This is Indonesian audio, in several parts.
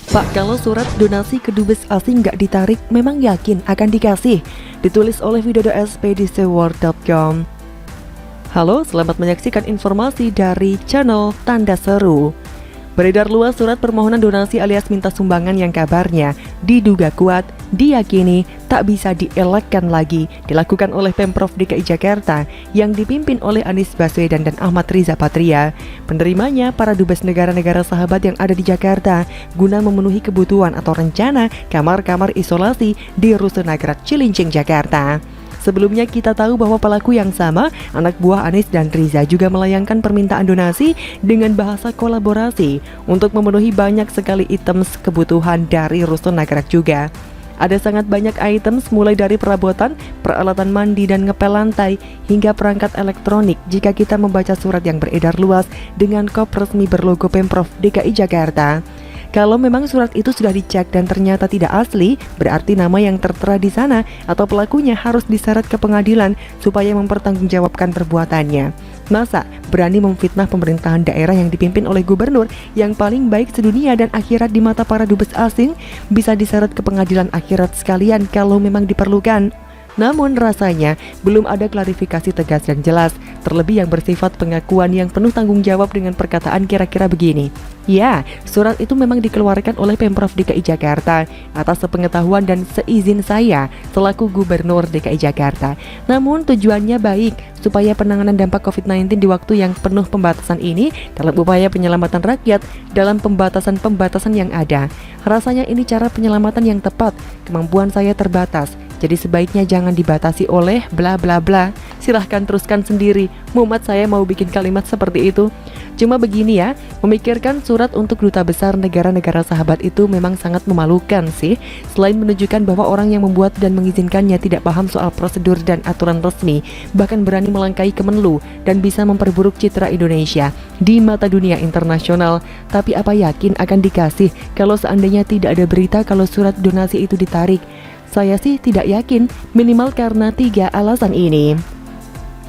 Pak, kalau surat donasi ke dubes asing nggak ditarik, memang yakin akan dikasih? Ditulis oleh Widodo spdcworld.com. Halo, selamat menyaksikan informasi dari channel Tanda Seru. Beredar luas surat permohonan donasi alias minta sumbangan yang kabarnya diduga kuat, diyakini tak bisa dielakkan lagi dilakukan oleh Pemprov DKI Jakarta yang dipimpin oleh Anies Baswedan dan Ahmad Riza Patria. Penerimanya para dubes negara-negara sahabat yang ada di Jakarta guna memenuhi kebutuhan atau rencana kamar-kamar isolasi di Rusun Nagrak Cilincing, Jakarta. Sebelumnya kita tahu bahwa pelaku yang sama, anak buah Anies dan Riza, juga melayangkan permintaan donasi dengan bahasa kolaborasi untuk memenuhi banyak sekali items kebutuhan dari Rusun Nagrak juga. Ada sangat banyak items mulai dari perabotan, peralatan mandi dan ngepel lantai, hingga perangkat elektronik jika kita membaca surat yang beredar luas dengan kop resmi berlogo Pemprov DKI Jakarta. Kalau memang surat itu sudah dicek dan ternyata tidak asli, berarti nama yang tertera di sana atau pelakunya harus diseret ke pengadilan supaya mempertanggungjawabkan perbuatannya. Masa berani memfitnah pemerintahan daerah yang dipimpin oleh gubernur yang paling baik sedunia dan akhirat di mata para dubes asing, bisa diseret ke pengadilan akhirat sekalian kalau memang diperlukan. Namun rasanya belum ada klarifikasi tegas dan jelas, terlebih yang bersifat pengakuan yang penuh tanggung jawab dengan perkataan kira-kira begini. Ya, surat itu memang dikeluarkan oleh Pemprov DKI Jakarta atas sepengetahuan dan seizin saya selaku Gubernur DKI Jakarta. Namun tujuannya baik, supaya penanganan dampak COVID-19 di waktu yang penuh pembatasan ini dalam upaya penyelamatan rakyat dalam pembatasan-pembatasan yang ada. Rasanya ini cara penyelamatan yang tepat, kemampuan saya terbatas. Jadi sebaiknya jangan dibatasi oleh bla bla bla. Silahkan teruskan sendiri. Muhammad saya mau bikin kalimat seperti itu. Cuma begini ya, memikirkan surat untuk duta besar negara-negara sahabat itu memang sangat memalukan sih. Selain menunjukkan bahwa orang yang membuat dan mengizinkannya tidak paham soal prosedur dan aturan resmi, bahkan berani melangkahi Kemenlu dan bisa memperburuk citra Indonesia di mata dunia internasional. Tapi apa yakin akan dikasih kalau seandainya tidak ada berita kalau surat donasi itu ditarik? Saya sih tidak yakin, minimal karena 3 alasan ini.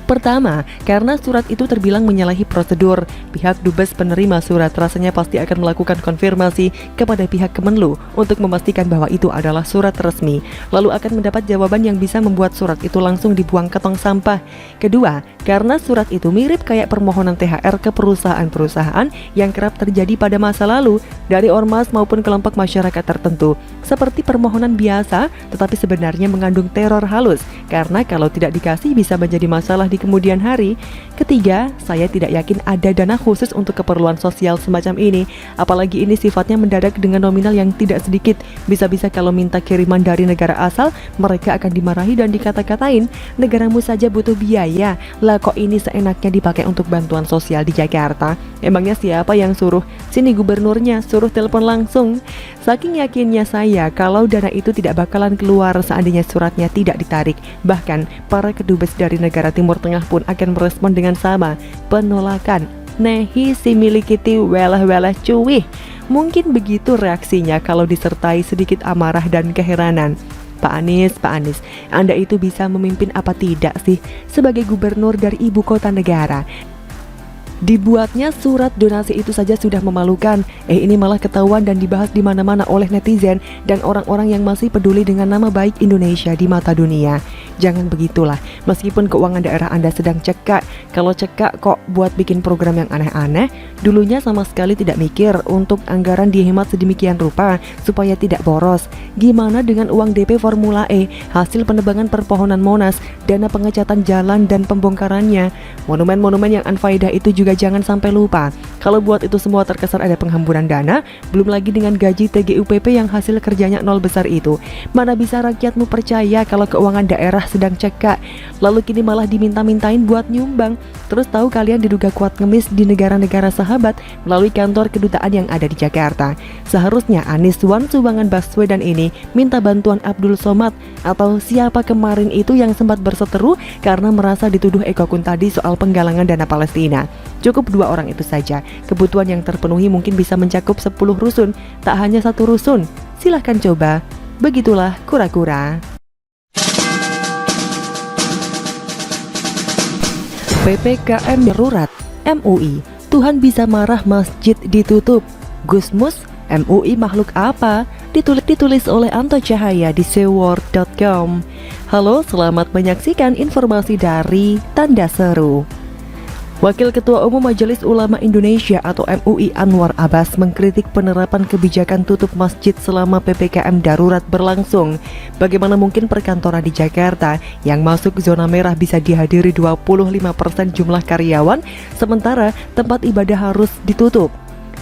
Pertama, karena surat itu terbilang menyalahi prosedur. Pihak dubes penerima surat rasanya pasti akan melakukan konfirmasi kepada pihak Kemenlu untuk memastikan bahwa itu adalah surat resmi, lalu akan mendapat jawaban yang bisa membuat surat itu langsung dibuang ke tong sampah. Kedua, karena surat itu mirip kayak permohonan THR ke perusahaan-perusahaan yang kerap terjadi pada masa lalu dari ormas maupun kelompok masyarakat tertentu, seperti permohonan biasa tetapi sebenarnya mengandung teror halus, karena kalau tidak dikasih bisa menjadi masalah di kemudian hari. Ketiga, saya tidak yakin ada dana khusus untuk keperluan sosial semacam ini, apalagi ini sifatnya mendadak dengan nominal yang tidak sedikit. Bisa-bisa kalau minta kiriman dari negara asal, mereka akan dimarahi dan dikata-katain, negaramu saja butuh biaya, lah kok ini seenaknya dipakai untuk bantuan sosial di Jakarta? Emangnya siapa yang suruh? Sini gubernurnya, suruh telepon langsung. Saking yakinnya saya kalau dana itu tidak bakalan keluar seandainya suratnya tidak ditarik. Bahkan para kedubes dari negara Timur Tengah pun akan merespon dengan sama, penolakan. Nehi si milikiti welah-welah cuwih. Mungkin begitu reaksinya kalau disertai sedikit amarah dan keheranan. Pak Anies, Anda itu bisa memimpin apa tidak sih sebagai gubernur dari ibu kota negara? Dibuatnya surat donasi itu saja sudah memalukan. Ini malah ketahuan dan dibahas di mana-mana oleh netizen dan orang-orang yang masih peduli dengan nama baik Indonesia di mata dunia. Jangan begitulah, meskipun keuangan daerah Anda sedang cekak. Kalau cekak kok buat bikin program yang aneh-aneh? Dulunya sama sekali tidak mikir untuk anggaran dihemat sedemikian rupa supaya tidak boros. Gimana dengan uang DP Formula E, hasil penebangan perpohonan Monas, dana pengecatan jalan dan pembongkarannya? Monumen-monumen yang unfaedah itu juga jangan sampai lupa. Kalau buat itu semua terkesan ada penghamburan dana, belum lagi dengan gaji TGUPP yang hasil kerjanya nol besar itu. Mana bisa rakyatmu percaya kalau keuangan daerah sedang cekak, lalu kini malah diminta-mintain buat nyumbang. Terus tahu kalian diduga kuat ngemis di negara-negara sahabat melalui kantor kedutaan yang ada di Jakarta. Seharusnya Anies Wan Sumbangan Baswedan ini minta bantuan Abdul Somad atau siapa kemarin itu yang sempat berseteru karena merasa dituduh Eko Kuntadi soal penggalangan dana Palestina. Cukup 2 orang itu saja. Kebutuhan yang terpenuhi mungkin bisa mencakup 10 rusun, tak hanya 1 rusun. Silahkan coba. Begitulah kura-kura. PPKM darurat, MUI, Tuhan bisa marah masjid ditutup. Gusmus MUI makhluk apa? Ditulis oleh Anto Cahaya di seworld.com. Halo, selamat menyaksikan informasi dari Tanda Seru. Wakil Ketua Umum Majelis Ulama Indonesia atau MUI Anwar Abbas mengkritik penerapan kebijakan tutup masjid selama PPKM darurat berlangsung. Bagaimana mungkin perkantoran di Jakarta yang masuk zona merah bisa dihadiri 25% jumlah karyawan, sementara tempat ibadah harus ditutup.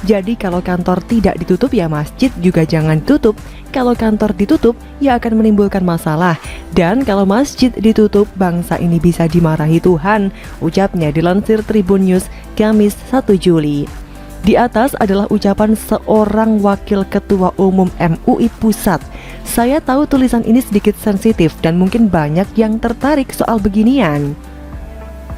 Jadi kalau kantor tidak ditutup ya masjid juga jangan tutup. Kalau kantor ditutup ya akan menimbulkan masalah. Dan kalau masjid ditutup bangsa ini bisa dimarahi Tuhan, ucapnya dilansir Tribun News Kamis 1 Juli. Di atas adalah ucapan seorang wakil ketua umum MUI Pusat. Saya tahu tulisan ini sedikit sensitif dan mungkin banyak yang tertarik soal beginian.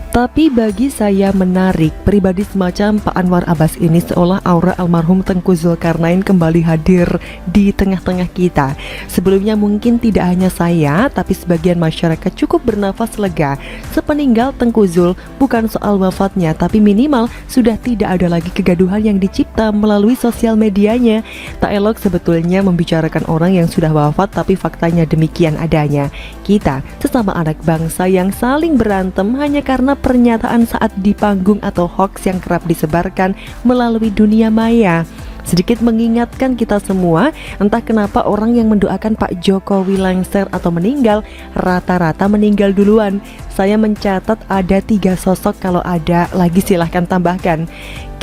Tapi bagi saya menarik, pribadi semacam Pak Anwar Abbas ini seolah aura almarhum Tengku Zulkarnain kembali hadir di tengah-tengah kita. Sebelumnya mungkin tidak hanya saya, tapi sebagian masyarakat cukup bernafas lega. Sepeninggal Tengku Zul, bukan soal wafatnya, tapi minimal sudah tidak ada lagi kegaduhan yang dicipta melalui sosial medianya. Tak elok sebetulnya membicarakan orang yang sudah wafat, tapi faktanya demikian adanya. Kita, sesama anak bangsa yang saling berantem hanya karena pernyataan saat di panggung atau hoax yang kerap disebarkan melalui dunia maya. Sedikit mengingatkan kita semua, entah kenapa orang yang mendoakan Pak Jokowi lengser atau meninggal, rata-rata meninggal duluan. Saya mencatat ada 3 sosok, kalau ada lagi silahkan tambahkan.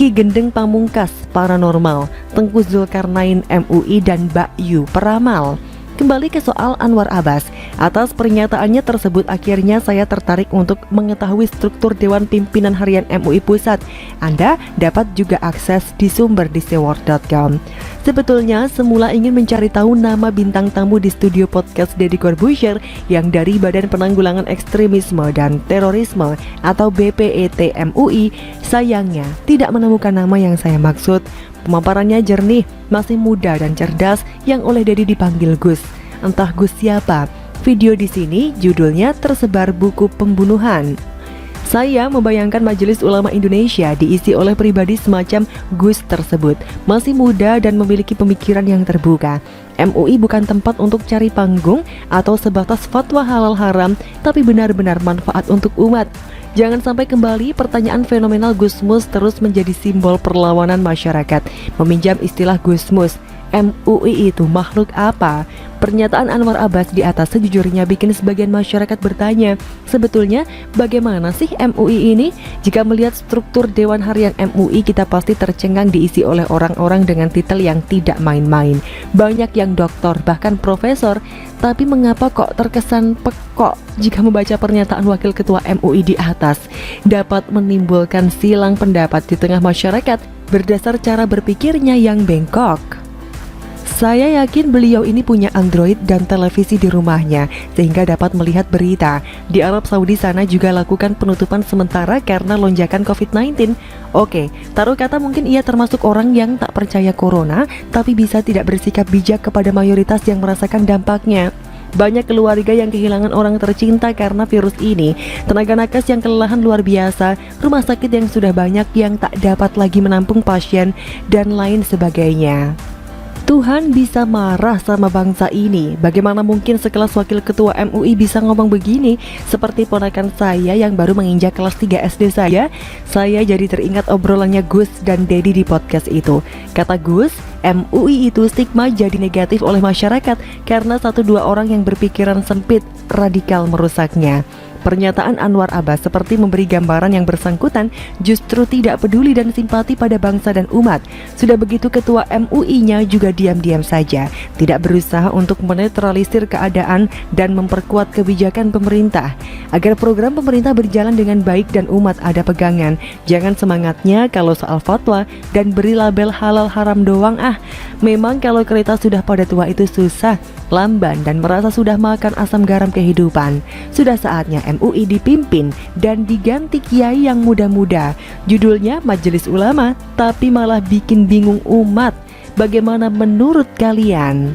Ki Gendeng Pamungkas, paranormal, Tengku Zulkarnain MUI, dan Mbak Yu, peramal. Kembali ke soal Anwar Abbas. Atas pernyataannya tersebut akhirnya saya tertarik untuk mengetahui struktur Dewan Pimpinan Harian MUI Pusat. Anda dapat juga akses di sumber di seworld.com. Sebetulnya semula ingin mencari tahu nama bintang tamu di studio podcast Deddy Corbuzier yang dari Badan Penanggulangan Ekstremisme dan Terorisme atau BPET MUI. Sayangnya tidak menemukan nama yang saya maksud. Pemaparannya jernih, masih muda dan cerdas yang oleh Deddy dipanggil Gus. Entah Gus siapa. Video di sini judulnya tersebar buku pembunuhan. Saya membayangkan Majelis Ulama Indonesia diisi oleh pribadi semacam Gus tersebut. Masih muda dan memiliki pemikiran yang terbuka. MUI bukan tempat untuk cari panggung atau sebatas fatwa halal haram, tapi benar-benar manfaat untuk umat. Jangan sampai kembali pertanyaan fenomenal Gusmus terus menjadi simbol perlawanan masyarakat. Meminjam istilah Gusmus, MUI itu makhluk apa? Pernyataan Anwar Abbas di atas sejujurnya bikin sebagian masyarakat bertanya, sebetulnya bagaimana sih MUI ini? Jika melihat struktur Dewan Harian MUI, kita pasti tercengang diisi oleh orang-orang dengan titel yang tidak main-main. Banyak yang doktor, bahkan profesor. Tapi mengapa kok terkesan pekok jika membaca pernyataan Wakil Ketua MUI di atas? Dapat menimbulkan silang pendapat di tengah masyarakat berdasar cara berpikirnya yang bengkok. Saya yakin beliau ini punya Android dan televisi di rumahnya sehingga dapat melihat berita. Di Arab Saudi sana juga lakukan penutupan sementara karena lonjakan COVID-19. Oke, taruh kata mungkin ia termasuk orang yang tak percaya corona, tapi bisa tidak bersikap bijak kepada mayoritas yang merasakan dampaknya. Banyak keluarga yang kehilangan orang tercinta karena virus ini, tenaga nakes yang kelelahan luar biasa, rumah sakit yang sudah banyak yang tak dapat lagi menampung pasien, dan lain sebagainya. Tuhan bisa marah sama bangsa ini. Bagaimana mungkin sekelas Wakil Ketua MUI bisa ngomong begini? Seperti ponakan saya yang baru menginjak kelas 3 SD saja. Saya jadi teringat obrolannya Gus dan Deddy di podcast itu. Kata Gus, MUI itu stigma jadi negatif oleh masyarakat karena 1-2 orang yang berpikiran sempit, radikal merusaknya. Pernyataan Anwar Abbas seperti memberi gambaran yang bersangkutan justru tidak peduli dan simpati pada bangsa dan umat. Sudah begitu ketua MUI-nya juga diam-diam saja, tidak berusaha untuk menetralisir keadaan dan memperkuat kebijakan pemerintah. Agar program pemerintah berjalan dengan baik dan umat ada pegangan. Jangan semangatnya kalau soal fatwa dan beri label halal haram doang ah. Memang kalau kereta sudah pada tua itu susah, lamban dan merasa sudah makan asam garam kehidupan. Sudah saatnya MUI dipimpin dan diganti kiai yang muda-muda. Judulnya Majelis Ulama, tapi malah bikin bingung umat. Bagaimana menurut kalian?